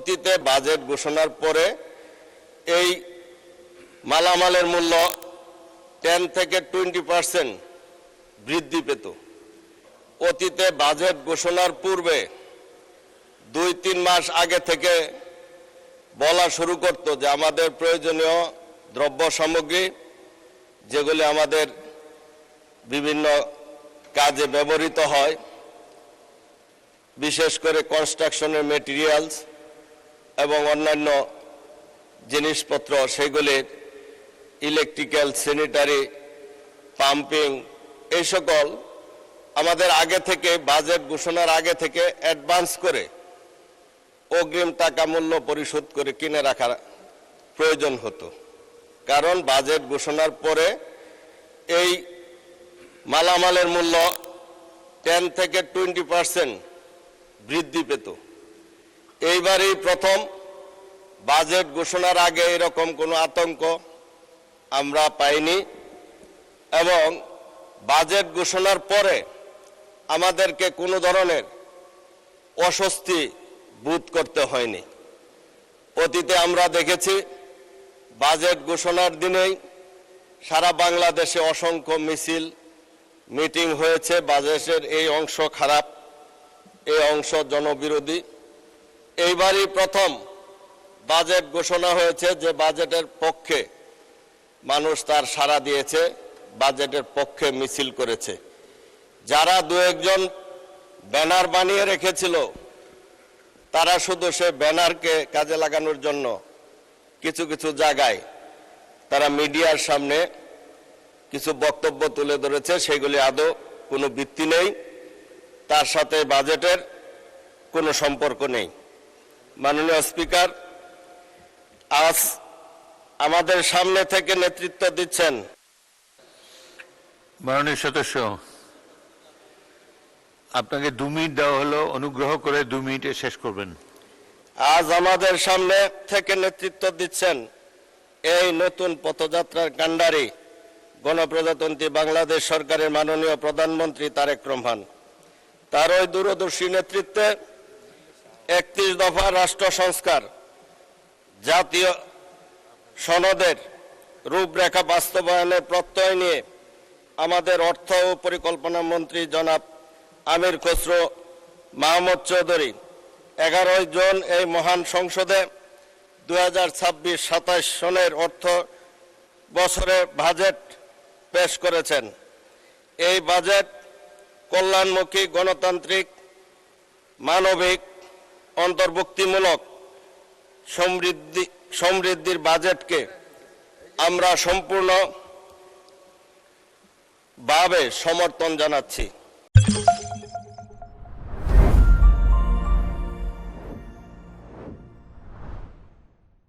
অতীতে বাজেট ঘোষণার পরে এই মালামালের মূল্য 10 থেকে 20% বৃদ্ধি পেত। অতীতে বাজেট ঘোষণার পূর্বে 2-3 মাস আগে থেকে বলা শুরু করত যে আমাদের প্রয়োজনীয় দ্রব্য সামগ্রী যেগুলি আমাদের বিভিন্ন কাজে ব্যবহৃত হয়, বিশেষ করে কনস্ট্রাকশনের মেটেরিয়ালস এবং অন্যান্য জিনিসপত্র, সেগুলির ইলেকট্রিক্যাল, স্যানিটারি, পাম্পিং, এই সকল আমাদের আগে থেকে বাজেট ঘোষণার আগে থেকে অ্যাডভান্স করে অগ্রিম টাকা মূল্য পরিশোধ করে কিনে রাখার প্রয়োজন হতো। কারণ বাজেট ঘোষণার পরে এই মালামালের মূল্য 10 থেকে 20% বৃদ্ধি পেত। এইবারই প্রথম বাজেট ঘোষণার আগে এরকম কোনো আতঙ্ক আমরা পাইনি এবং বাজেট ঘোষণার পরে আমাদেরকে কোনো ধরনের অস্বস্তি বোধ করতে হয়নি। অতীতে আমরা দেখেছি বাজেট ঘোষণার দিনেই সারা বাংলাদেশে অসংখ্য মিছিল, মিটিং হয়েছে। বাজেটের এই অংশ খারাপ, এই অংশ জনবিরোধী। এইবারই প্রথম বাজেট ঘোষণা হয়েছে যে বাজেটের পক্ষে মানুষ তার সাড়া দিয়েছে, বাজেটের পক্ষে মিছিল করেছে। যারা 2-1 ব্যানার বানিয়ে রেখেছিল তারা শুধু সে ব্যানারকে কাজে লাগানোর জন্য কিছু কিছু জায়গায় তারা মিডিয়ার সামনে কিছু বক্তব্য তুলে ধরেছে, সেগুলি আদৌ কোনো ভিত্তি নেই, তার সাথে বাজেটের কোনো সম্পর্ক নেই। মাননীয় স্পিকার, আজ আমাদের সামনে থেকে নেতৃত্ব দিচ্ছেন মাননীয় সদস্য, আপনাকে 2 মিনিট দেওয়া হলো, অনুগ্রহ করে 2 মিনিটে শেষ করবেন। আজ আমাদের সামনে থেকে নেতৃত্ব দিচ্ছেন এই নতুন পথযাত্রার কাণ্ডারি গণপ্রজাতন্ত্রী বাংলাদেশ সরকারের মাননীয় প্রধানমন্ত্রী তারেক রহমান। তার ওই দূরদর্শী নেতৃত্বে 31 দফা রাষ্ট্র সংস্কার জাতীয় সনদের রূপরেখা বাস্তবায়নের প্রত্যয় নিয়ে আমাদের অর্থ ও পরিকল্পনা মন্ত্রী জনাব আমির খসরু মাহমুদ চৌধুরী 11 জুন এই মহান সংসদে 2026-27 সনের অর্থ বছরের বাজেট পেশ করেছেন। এই বাজেট কল্যাণমুখী, গণতান্ত্রিক, মানবিক, অন্তর্ভুক্তিমূলক, সমৃদ্ধির বাজেটকে আমরা সম্পূর্ণভাবে সমর্থন জানাচ্ছি।